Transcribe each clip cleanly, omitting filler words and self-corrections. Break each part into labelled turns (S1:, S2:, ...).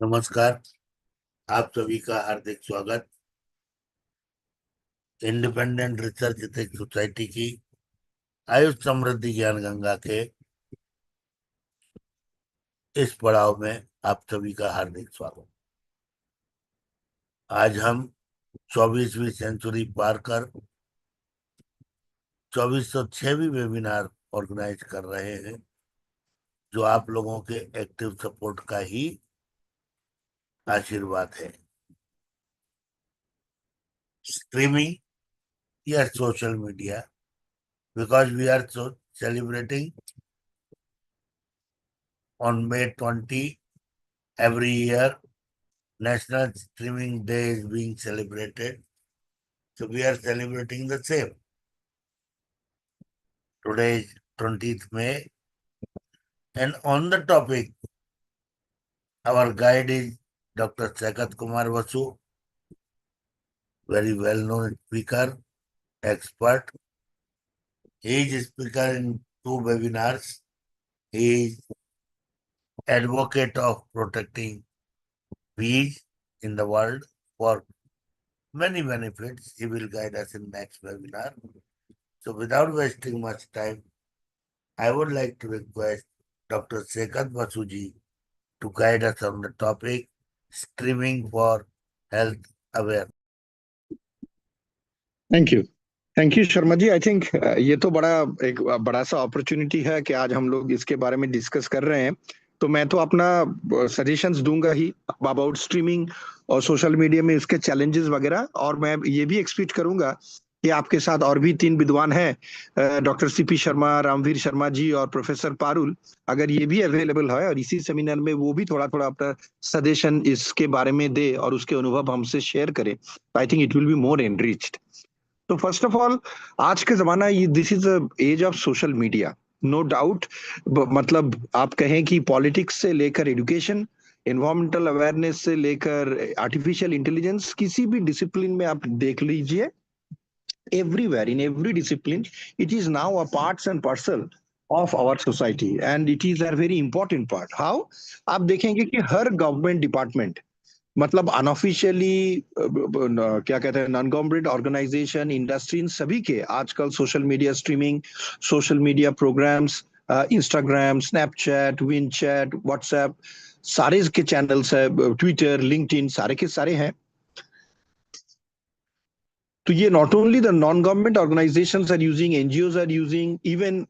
S1: नमस्कार। आप सभी का हार्दिक स्वागत। इंडिपेंडेंट रिसर्च एथिक्स सोसाइटी की आयुष समृद्धि ज्ञान गंगा के इस पड़ाव में आप सभी का हार्दिक स्वागत। आज हम 24वीं सेंचुरी पार कर 2406वीं वेबिनार ऑर्गेनाइज कर रहे हैं, जो आप लोगों के एक्टिव सपोर्ट का ही आशीर्वाद है। स्ट्रीमिंग या social media, because we are celebrating on May 20 every year. National Streaming Day is being celebrated. So we are celebrating the same. Today is 20th May. And on the topic, our guide is Dr. Sakat Kumar Vasu, very well-known speaker, expert. He is a speaker in 2 webinars. He is advocate of protecting bees in the world for many benefits. He will guide us in next webinar. So without wasting much time, I would like to request Dr. Sekat Vasuji to guide us on the topic streaming for health awareness.
S2: Thank you Sharma ji. I think ये तो एक बड़ा सा opportunity है कि आज हम लोग इसके बारे में डिस्कस कर रहे हैं। तो मैं तो अपना सजेशंस दूंगा ही अबाउट स्ट्रीमिंग और सोशल मीडिया में इसके चैलेंजेस वगैरह, और मैं ये भी एक्सपेक्ट करूंगा कि आपके साथ और भी 3 विद्वान हैं, डॉक्टर सीपी शर्मा, रामवीर शर्मा जी और प्रोफेसर पारुल, अगर ये भी अवेलेबल है और इसी सेमिनार में वो भी थोड़ा थोड़ा अपना सजेशन इसके बारे में दे और उसके अनुभव हमसे शेयर करे, I think it will be more enriched. तो फर्स्ट ऑफ ऑल, आज के जमाना ये this is age of social media, no doubt. मतलब आप कहें कि पॉलिटिक्स से लेकर एजुकेशन, एनवायरमेंटल अवेयरनेस से लेकर आर्टिफिशियल इंटेलिजेंस, किसी भी डिसिप्लिन में आप देख लीजिए, everywhere in every discipline it is now a parts and parcel of our society and it is a very important part. How? आप देखेंगे कि हर गवर्नमेंट डिपार्टमेंट, मतलब अनऑफिशियली क्या कहते हैं, नॉन गवर्नमेंट ऑर्गेनाइजेशन, इंडस्ट्री, इन सभी के आजकल social media streaming, social media programmes, Instagram, Snapchat, WeChat, WhatsApp, सारे के चैनल्स है, ट्विटर, लिंक्डइन, सारे के सारे हैं। तो ये not only the non government organizations are using, NGOs are using, even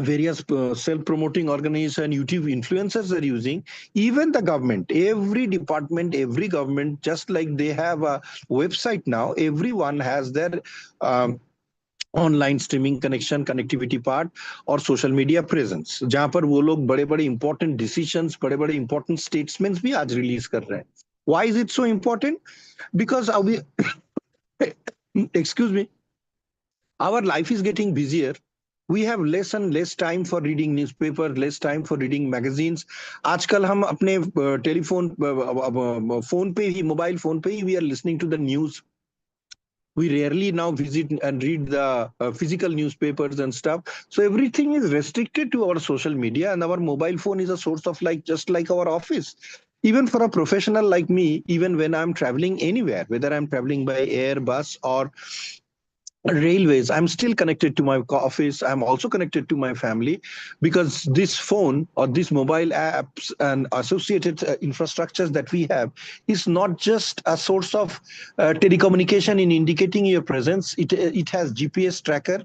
S2: various self-promoting organization, YouTube influencers are using, even the government, every department, every government, just like they have a website now, everyone has their online streaming connection, connectivity part और social media presence, जहां पर वो लोग बड़े बड़े important decisions, बड़े बड़े important statements भी आज रिलीज कर रहे हैं। Why is it so important? Because excuse me, our life is getting busier. We have less and less time for reading newspaper, less time for reading magazines. आजकल हम अपने टेलीफोन फोन पे ही, mobile phone पे ही we are listening to the news. We rarely now visit and read the physical newspapers and stuff. So everything is restricted to our social media, and our mobile phone is a source of, like, just like our office. Even for a professional like me, even when I'm traveling anywhere, whether I'm traveling by air, bus, or railways, I'm still connected to my office. I'm also connected to my family, because this phone or these mobile apps and associated infrastructures that we have is not just a source of telecommunication in indicating your presence. It has GPS tracker.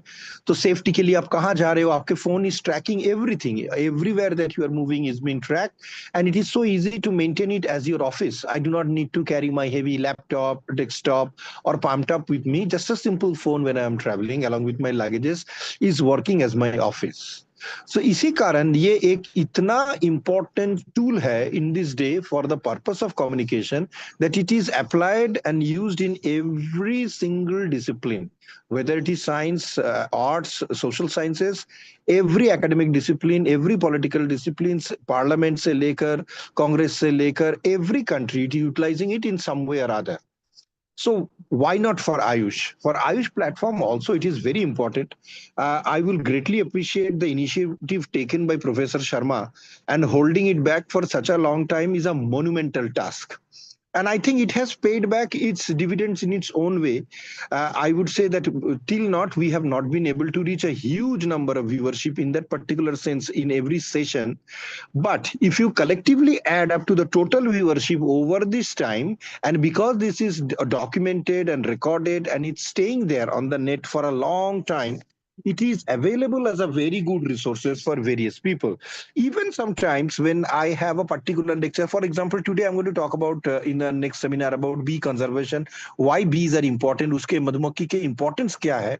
S2: तो safety के लिए आप कहाँ जा रहे हो, आपके phone is tracking everything. Everywhere that you are moving is being tracked, and it is so easy to maintain it as your office. I do not need to carry my heavy laptop, desktop, or palm top with me. Just a simple phone when I am traveling along with my luggages is working as my office. So इसी कारण ये एक इतना important tool है in this day for the purpose of communication, that it is applied and used in every single discipline, whether it is science, arts, social sciences, every academic discipline, every political disciplines, parliament से लेकर, congress से लेकर, every country it is utilizing it in some way or other. So why not for Ayush? For Ayush platform also, it is very important. I will greatly appreciate the initiative taken by Professor Sharma, and holding it back for such a long time is a monumental task. And I think it has paid back its dividends in its own way. I would say that till not we have not been able to reach a huge number of viewership in that particular sense in every session. But if you collectively add up to the total viewership over this time, and because this is documented and recorded and it's staying there on the net for a long time, it is available as a very good resources for various people. Even sometimes when I have a particular lecture, for example, today I'm going to talk about in the next seminar about bee conservation, why bees are important, uske madhumaki ke importance kya hai.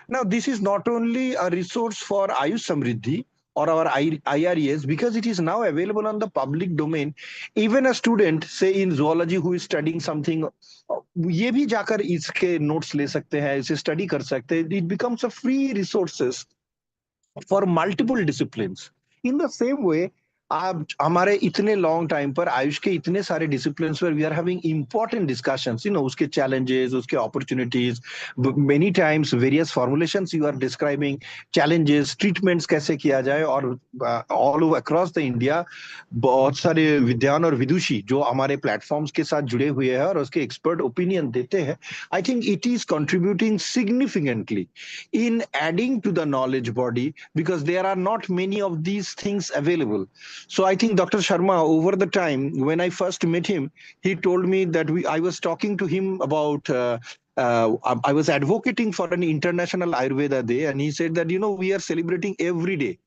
S2: Now, this is not only a resource for Ayush Samriddhi or our IRES, because it is now available on the public domain. Even a student, say in zoology, who is studying something, ये भी जाकर इसके notes ले सकते हैं, इसे study कर सकते हैं. It becomes a free resources for multiple disciplines. In the same way, आप हमारे इतने लॉन्ग टाइम पर आयुष के इतने सारे डिसिप्लिन्स पर we are having important discussions, उसके चैलेंजेस, उसके opportunities, many times various formulations you are describing, challenges, treatments कैसे किया जाए, और all over across the India बहुत सारे विद्वान और विदुषी जो हमारे प्लेटफॉर्म्स के साथ जुड़े हुए हैं और उसके एक्सपर्ट ओपिनियन देते हैं. आई think it is contributing significantly in adding to the knowledge body, because there are not many of these things available. So I think Dr. Sharma, over the time when I first met him, he told me that I was talking to him about I was advocating for an international Ayurveda day, and he said that we are celebrating every day.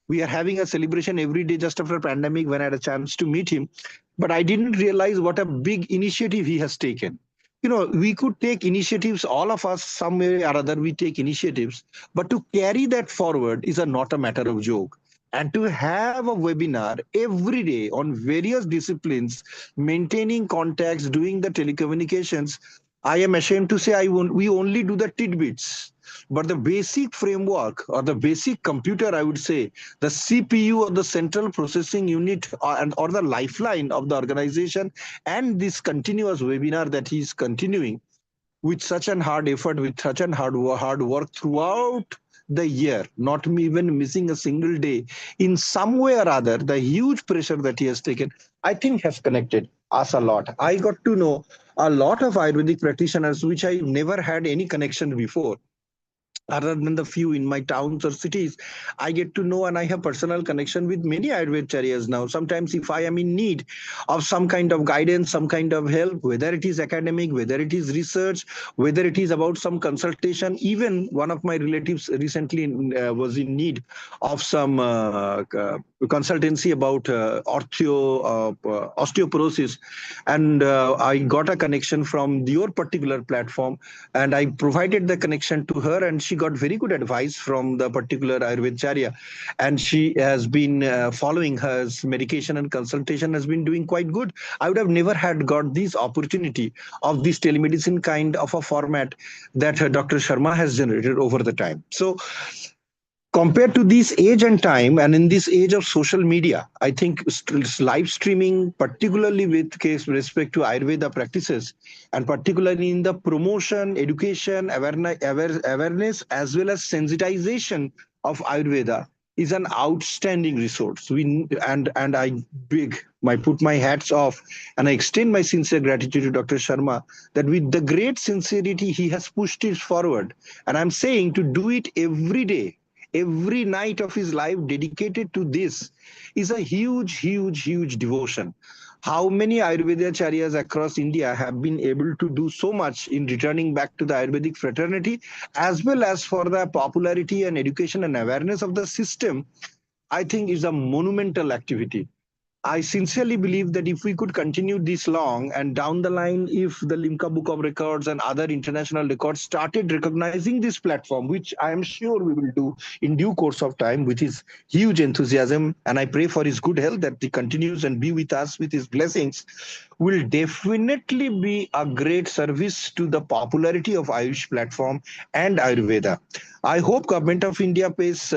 S2: We are having a celebration every day just after pandemic, when I had a chance to meet him. But I didn't realize what a big initiative he has taken. We could take initiatives, all of us, some way or other, we take initiatives, but to carry that forward is not a matter of joke. And to have a webinar every day on various disciplines, maintaining contacts, doing the telecommunications, I am ashamed to say we only do the tidbits. But the basic framework or the basic computer, I would say, the CPU or the central processing unit, or the lifeline of the organization, and this continuous webinar that he is continuing with such an hard effort, with such an hard work throughout the year, not even missing a single day, in some way or other, the huge pressure that he has taken, I think has connected us a lot. I got to know a lot of Ayurvedic practitioners, which I never had any connection before. Other than the few in my towns or cities, I get to know, and I have personal connection with many Ayurvedacharyas now. Sometimes if I am in need of some kind of guidance, some kind of help, whether it is academic, whether it is research, whether it is about some consultation, even one of my relatives recently was in need of some consultancy about osteoporosis, and I got a connection from your particular platform, and I provided the connection to her, and she got very good advice from the particular Ayurvedacharya, and she has been following her medication, and consultation has been doing quite good. I would have never had got this opportunity of this telemedicine kind of a format that Dr. Sharma has generated over the time. So compared to this age and time, and in this age of social media, I think live streaming, particularly with case respect to Ayurveda practices, and particularly in the promotion, education, awareness, as well as sensitization of Ayurveda, is an outstanding resource. And I put my hats off, and I extend my sincere gratitude to Dr. Sharma, that with the great sincerity he has pushed it forward, and I'm saying to do it every day, every night of his life dedicated to this, is a huge devotion. How many Ayurvedacharyas across India have been able to do so much in returning back to the Ayurvedic fraternity, as well as for the popularity and education and awareness of the system, I think is a monumental activity. I sincerely believe that if we could continue this long, and down the line, if the Limca Book of Records and other international records started recognizing this platform, which I am sure we will do in due course of time with his huge enthusiasm, and I pray for his good health that he continues and be with us with his blessings. will definitely be a great service to the popularity of Ayush platform and Ayurveda. I hope Government of India pays,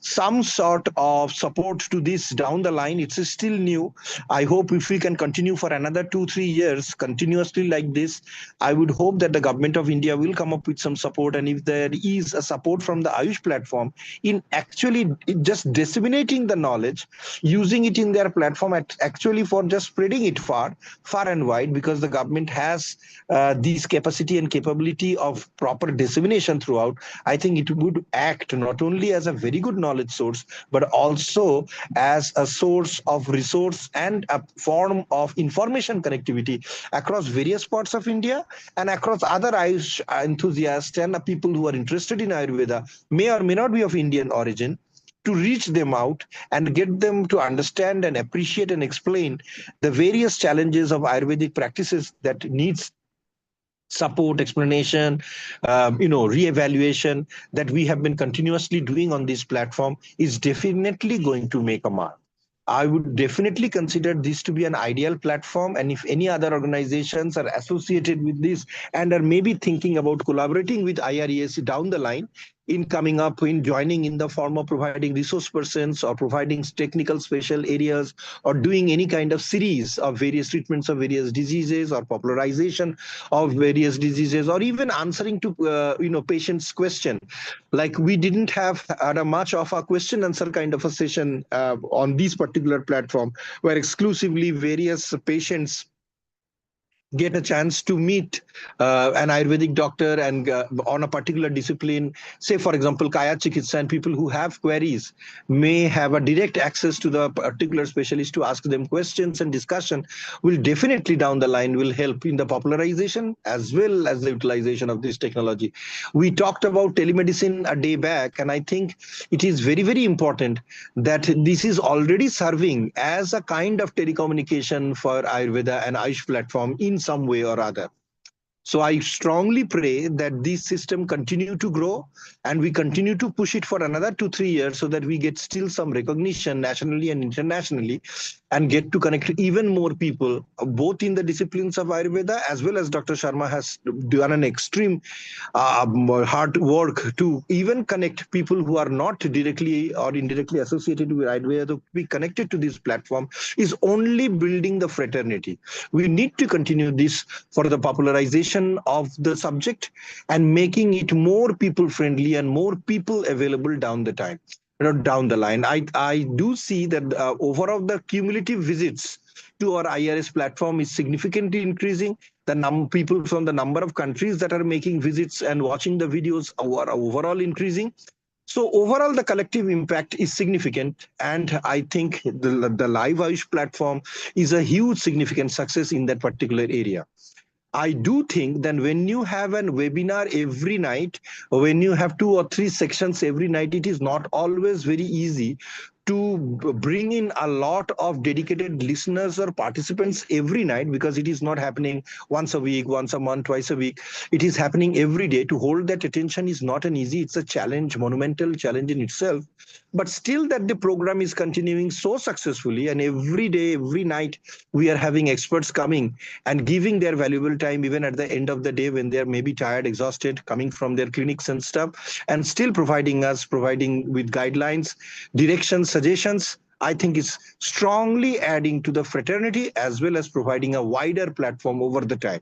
S2: some sort of support to this down the line. It's still new. I hope if we can continue for another 2 3 years continuously like this, I would hope that the Government of India will come up with some support. And if there is a support from the Ayush platform in actually just disseminating the knowledge, using it in their platform actually for just spreading it far and wide, because the government has this capacity and capability of proper dissemination throughout. I think it would act not only as a very good knowledge source, but also as a source of resource and a form of information connectivity across various parts of India and across other Ayush enthusiasts and people who are interested in Ayurveda, may or may not be of Indian origin, to reach them out and get them to understand and appreciate and explain the various challenges of Ayurvedic practices that needs support, explanation, reevaluation, that we have been continuously doing on this platform is definitely going to make a mark. I would definitely consider this to be an ideal platform. And if any other organizations are associated with this and are maybe thinking about collaborating with IRES down the line, in coming up, in joining in the form of providing resource persons or providing technical special areas or doing any kind of series of various treatments of various diseases or popularization of various diseases, or even answering to patients' question. Like we didn't have had a much of a question answer kind of a session on this particular platform, where exclusively various patients get a chance to meet an Ayurvedic doctor and on a particular discipline, say for example Kaya Chikitsa, and people who have queries may have a direct access to the particular specialist to ask them questions, and discussion will definitely down the line will help in the popularization as well as the utilization of this technology. We talked about telemedicine a day back, and I think it is very, very important that this is already serving as a kind of telecommunication for Ayurveda and Ayush platform in some way or other. So I strongly pray that this system continue to grow and we continue to push it for another 2 3 years, so that we get still some recognition nationally and internationally, and get to connect even more people, both in the disciplines of Ayurveda, as well as Dr. Sharma has done an extreme hard work to even connect people who are not directly or indirectly associated with Ayurveda to be connected to this platform, is only building the fraternity. We need to continue this for the popularization of the subject and making it more people friendly and more people available down the time, down the line. I do see that overall the cumulative visits to our IRS platform is significantly increasing. The people from the number of countries that are making visits and watching the videos are overall increasing. So overall, the collective impact is significant, and I think the Live Ayush platform is a huge significant success in that particular area. I do think that when you have a webinar every night, when you have 2 or 3 sections every night, it is not always very easy to bring in a lot of dedicated listeners or participants every night, because it is not happening once a week, once a month, twice a week. It is happening every day. To hold that attention is not an easy, it's a challenge, monumental challenge in itself. But still that the program is continuing so successfully, and every day, every night, we are having experts coming and giving their valuable time even at the end of the day when they're maybe tired, exhausted, coming from their clinics and stuff, and still providing with guidelines, directions, suggestions. I think is strongly adding to the fraternity as well as providing a wider platform over the time.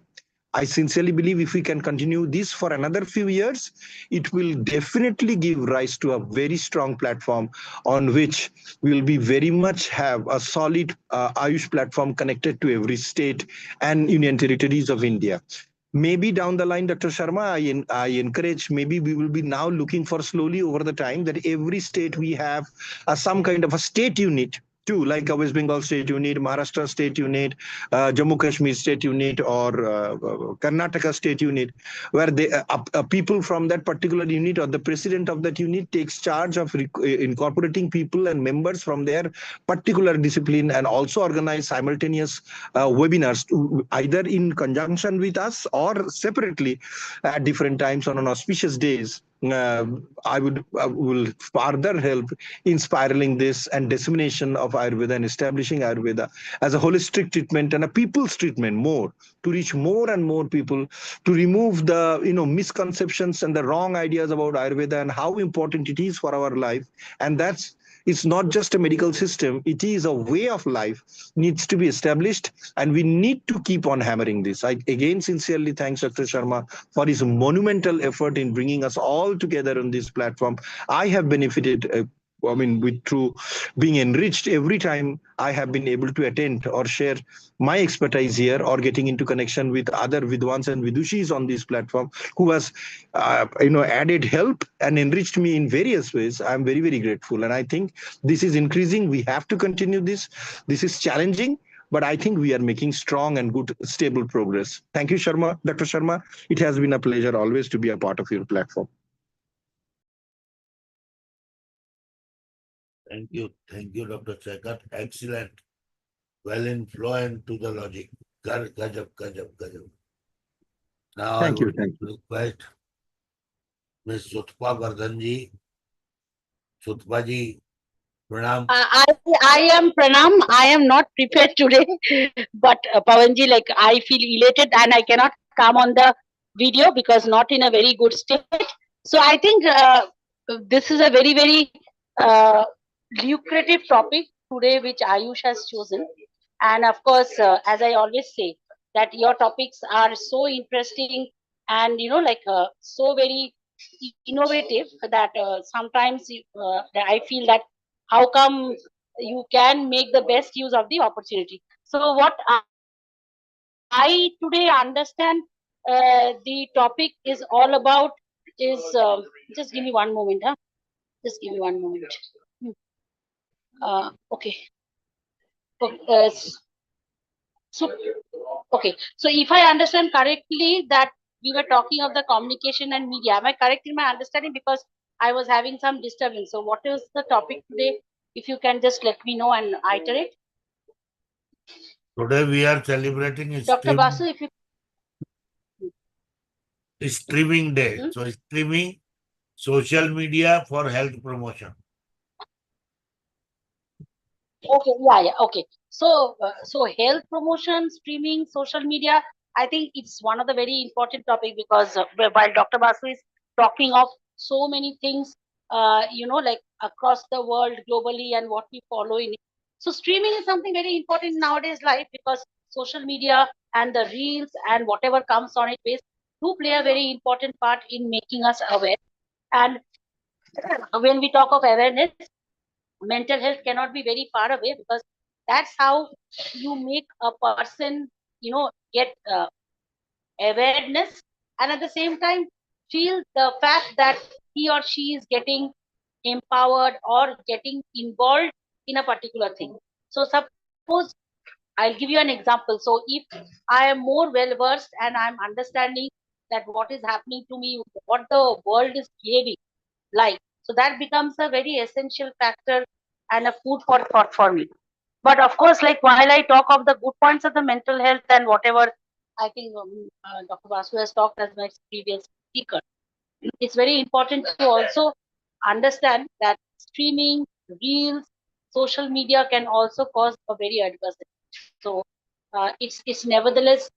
S2: I sincerely believe if we can continue this for another few years, it will definitely give rise to a very strong platform on which we will be very much have a solid Ayush platform connected to every state and union territories of India. Maybe down the line, Dr. Sharma, I encourage, maybe we will be now looking for slowly over the time that every state we have some kind of a state unit too, like a West Bengal state unit, Maharashtra state unit, Jammu Kashmir state unit, or Karnataka state unit, where people from that particular unit or the president of that unit takes charge of incorporating people and members from their particular discipline, and also organize simultaneous webinars either in conjunction with us or separately at different times on auspicious days, will further help in spiraling this and dissemination of Ayurveda and establishing Ayurveda as a holistic treatment and a people's treatment more, to reach more and more people, to remove the misconceptions and the wrong ideas about Ayurveda and how important it is for our life. And that's, it's not just a medical system, it is a way of life, needs to be established, and we need to keep on hammering this. I again sincerely thanks Dr. Sharma for his monumental effort in bringing us all together on this platform. I have benefited, with through being enriched every time I have been able to attend or share my expertise here, or getting into connection with other vidwans and vidushis on this platform who has, added help and enriched me in various ways. I'm very, very grateful. And I think this is increasing. We have to continue this. This is challenging, but I think we are making strong and good, stable progress. Thank you, Sharma, Dr. Sharma. It has been a pleasure always to be a part of your platform.
S1: Thank you, Dr. Sagat. Excellent. Well in flow and to the logic. Gajab, gajab, gajab. Now I
S2: Thank you.
S1: would
S2: Thank you.
S1: request Ms. Sutpa Gardhanji. Sutpa ji, pranam.
S3: I am Pranam. I am not prepared today, but Pavanji, like I feel elated and I cannot come on the video because not in a very good state. So I think this is a very, very uh, lucrative topic today, which Ayush has chosen. And of course, as I always say, that your topics are so interesting and so very innovative that sometimes that I feel that how come you can make the best use of the opportunity. So what I today understand the topic is all about is just give me one moment, huh? Just give me one moment. Hmm. Okay. Okay, so okay. So if I understand correctly, that we were talking of the communication and media. Am I correct in my understanding? Because I was having some disturbance. So what is the topic today? If you can just let me know and iterate.
S1: Today we are celebrating
S3: Dr. Basu, if you
S1: streaming day.
S3: hmm?
S1: So streaming social media for health promotion.
S3: Okay, yeah, yeah, okay. So, so health promotion, streaming, social media. I think it's one of the very important topic because while Dr. Basu is talking of so many things, like across the world, globally, and what we follow in it. So, streaming is something very important in nowadays life because social media and the reels and whatever comes on it base do play a very important part in making us aware. And when we talk of awareness, mental health cannot be very far away because that's how you make a person get awareness, and at the same time feel the fact that he or she is getting empowered or getting involved in a particular thing. So suppose I'll give you an example. So if I am more well versed and I'm understanding that what is happening to me, what the world is behaving like, so that becomes a very essential factor and a food for thought for me. But of course, like while I talk of the good points of the mental health and whatever, I think Dr. Basu has talked as my previous speaker, it's very important to also understand that streaming, reels, social media can also cause a very adverse effect. So it's nevertheless,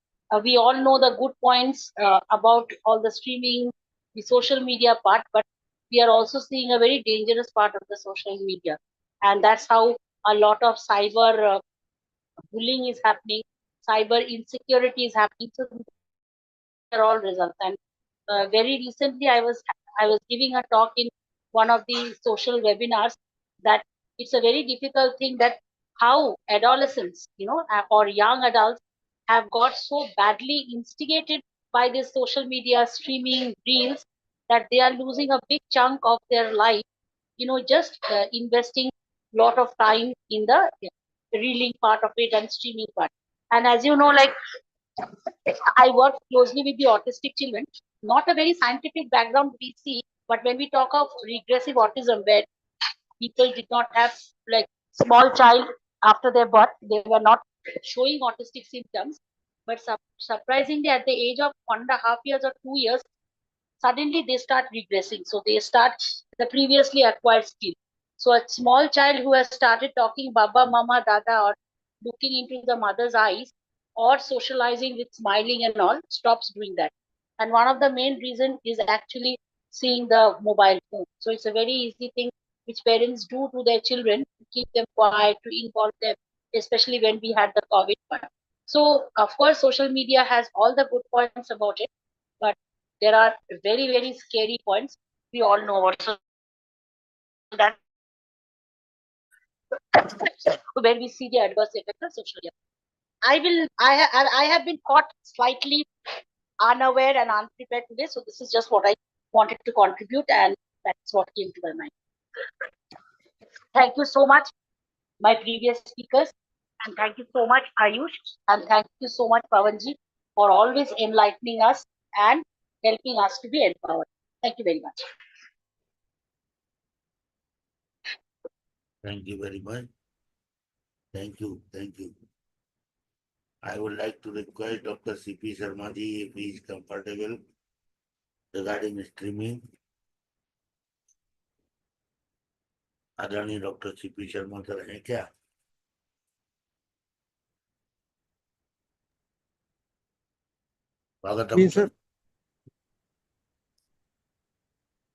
S3: we all know the good points about all the streaming, the social media part, but we are also seeing a very dangerous part of the social media, and that's how a lot of cyber bullying is happening, cyber insecurity is happening. So these are all results. And very recently, I was giving a talk in one of the social webinars that it's a very difficult thing that how adolescents, or young adults have got so badly instigated by this social media streaming reels that they are losing a big chunk of their life, just investing lot of time in the reeling part of it and streaming part. And as you know, like I work closely with the autistic children, not a very scientific background we see, but when we talk of regressive autism, where people did not have like small child after their birth, they were not showing autistic symptoms, but surprisingly at the age of 1.5 years or 2 years, suddenly they start regressing. So they start the previously acquired skill. So a small child who has started talking Baba, Mama, Dada, or looking into the mother's eyes, or socializing with smiling and all, stops doing that. And one of the main reason is actually seeing the mobile phone. So it's a very easy thing which parents do to their children to keep them quiet, to involve them, especially when we had the COVID one. So of course, social media has all the good points about it, but there are very, very scary points. We all know about. So that's where we see the adverse effect of social media. I have been caught slightly unaware and unprepared today. So this is just what I wanted to contribute, and that's what came to my mind. Thank you so much, my previous speakers, and thank you so much, Ayush, and thank you so much, Pavanji, for always enlightening us and helping us to be empowered. Thank you very much.
S1: Thank you very much. Thank you. Thank you. I would like to request Dr. C.P. Sharma ji if he is comfortable regarding streaming. आदरणीय doctor CP Sharma sir हैं क्या? स्वागतम
S4: जी sir.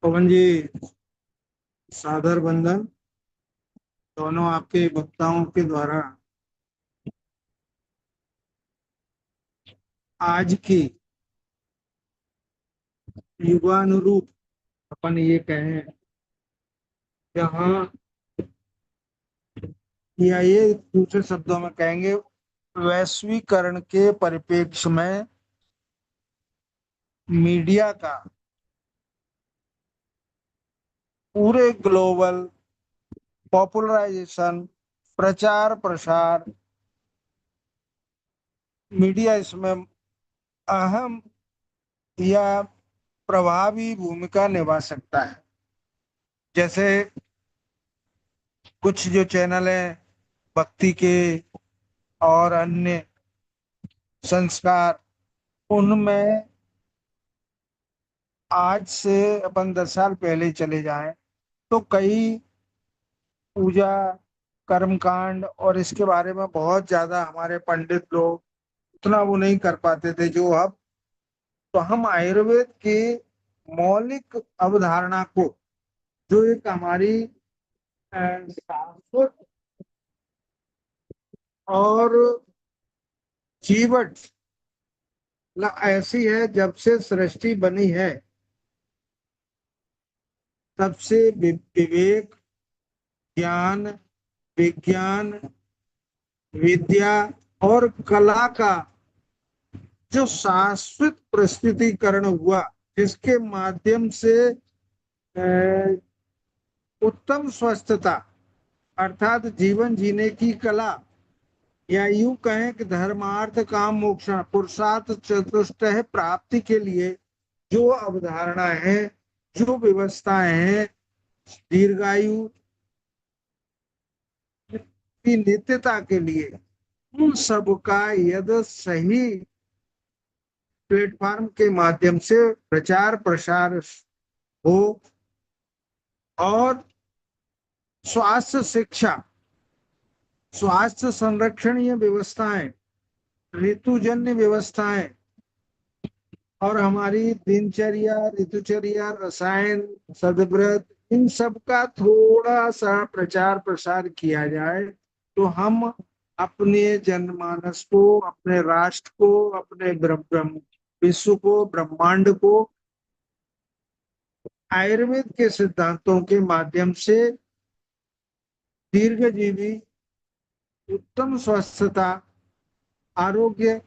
S4: पवन जी, सादर वंदन दोनों आपके वक्ताओं के द्वारा आज की युगानुरूप अपन ये कहें जहाँ, या ये दूसरे शब्दों में कहेंगे वैश्वीकरण के परिप्रेक्ष्य में मीडिया का पूरे ग्लोबल पॉपुलराइजेशन, प्रचार प्रसार, मीडिया इसमें अहम या प्रभावी भूमिका निभा सकता है। जैसे कुछ जो चैनल हैं भक्ति के और अन्य संस्कार, उनमें आज से अपन 10 साल पहले चले जाएं तो कई पूजा कर्मकांड और इसके बारे में बहुत ज्यादा हमारे पंडित लोग उतना वो नहीं कर पाते थे जो अब। तो हम आयुर्वेद के मौलिक अवधारणा को, जो एक हमारी शाश्वत और जीवट ऐसी है, जब से सृष्टि बनी है तब से विवेक, ज्ञान, विज्ञान, विद्या और कला का जो शाश्वत प्रस्तुतिकरण हुआ, जिसके माध्यम से उत्तम स्वस्थता अर्थात जीवन जीने की कला, या यूं कहें कि धर्मार्थ काम मोक्ष पुरुषार्थ चतुष्टय प्राप्ति के लिए जो अवधारणा है, जो व्यवस्थाएं हैं, दीर्घायु की नित्यता के लिए, उन सब का यदि सही प्लेटफॉर्म के माध्यम से प्रचार प्रसार हो और स्वास्थ्य शिक्षा, स्वास्थ्य संरक्षणीय व्यवस्थाएं, ऋतुजन्य व्यवस्थाएं और हमारी दिनचर्या, ऋतुचर्या, रसायन, सदव्रत, इन सब का थोड़ा सा प्रचार प्रसार किया जाए तो हम अपने जनमानस को, अपने राष्ट्र को, अपने विश्व को, ब्रह्मांड को आयुर्वेद के सिद्धांतों के माध्यम से दीर्घजीवी, उत्तम स्वस्थता, आरोग्य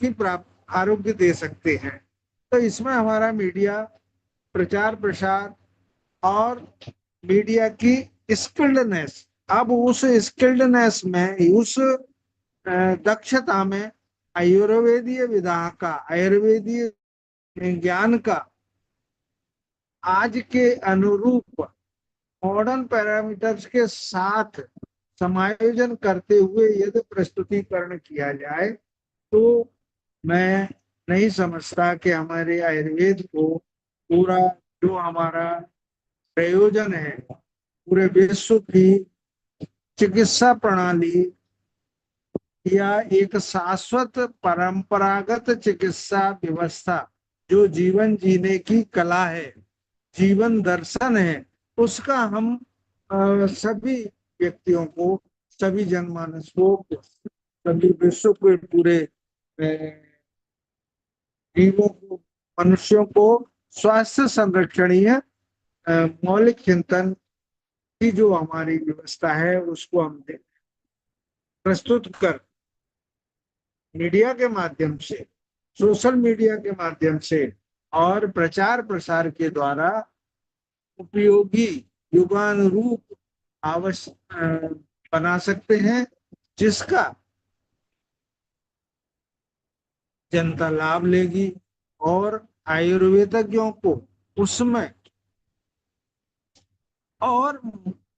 S4: की आरोग्य दे सकते हैं। तो इसमें हमारा मीडिया, प्रचार प्रसार और मीडिया की स्किल्डनेस, अब उस स्किल्डनेस में, उस दक्षता में आयुर्वेदीय विधा का, आयुर्वेदीय ज्ञान का आज के अनुरूप मॉडर्न पैरामीटर्स के साथ समायोजन करते हुए यदि प्रस्तुतिकरण किया जाए तो मैं नहीं समझता कि हमारे आयुर्वेद को पूरा जो हमारा प्रयोजन है, पूरे विश्व की चिकित्सा प्रणाली या एक शाश्वत परंपरागत चिकित्सा व्यवस्था, जो जीवन जीने की कला है, जीवन दर्शन है, उसका हम सभी व्यक्तियों को, सभी जनमानस को, सभी विश्व के पूरे जीवों को, मनुष्यों को स्वास्थ्य संरक्षणीय मौलिक चिंतन की जो हमारी व्यवस्था है उसको हम प्रस्तुत कर मीडिया के माध्यम से, सोशल मीडिया के माध्यम से और प्रचार प्रसार के द्वारा उपयोगी युगानुरूप आवश्यक बना सकते हैं, जिसका जनता लाभ लेगी और आयुर्वेदज्ञों को उसमें और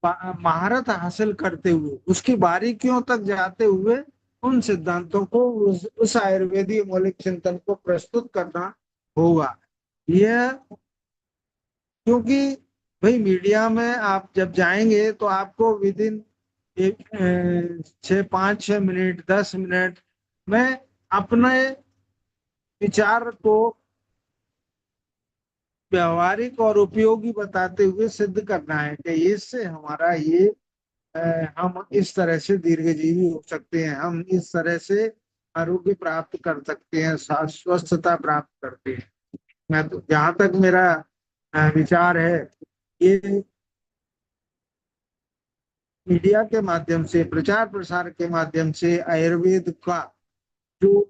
S4: महारत हासिल करते हुए, उसकी बारीकियों तक जाते हुए उन सिद्धांतों को, उस आयुर्वेदीय मौलिक चिंतन को प्रस्तुत करना होगा। यह क्योंकि भाई मीडिया में आप जब जाएंगे तो आपको विद इन 5-6 मिनट 10 मिनट में अपने विचार को व्यवहारिक और उपयोगी बताते हुए सिद्ध करना है कि इससे हमारा ये हम इस तरह से दीर्घजीवी हो सकते हैं, हम इस तरह से आरोग्य प्राप्त कर सकते हैं, स्वस्थता प्राप्त करते हैं। मैं तो जहां तक मेरा विचार है, ये मीडिया के माध्यम से, प्रचार प्रसार के माध्यम से आयुर्वेद का जो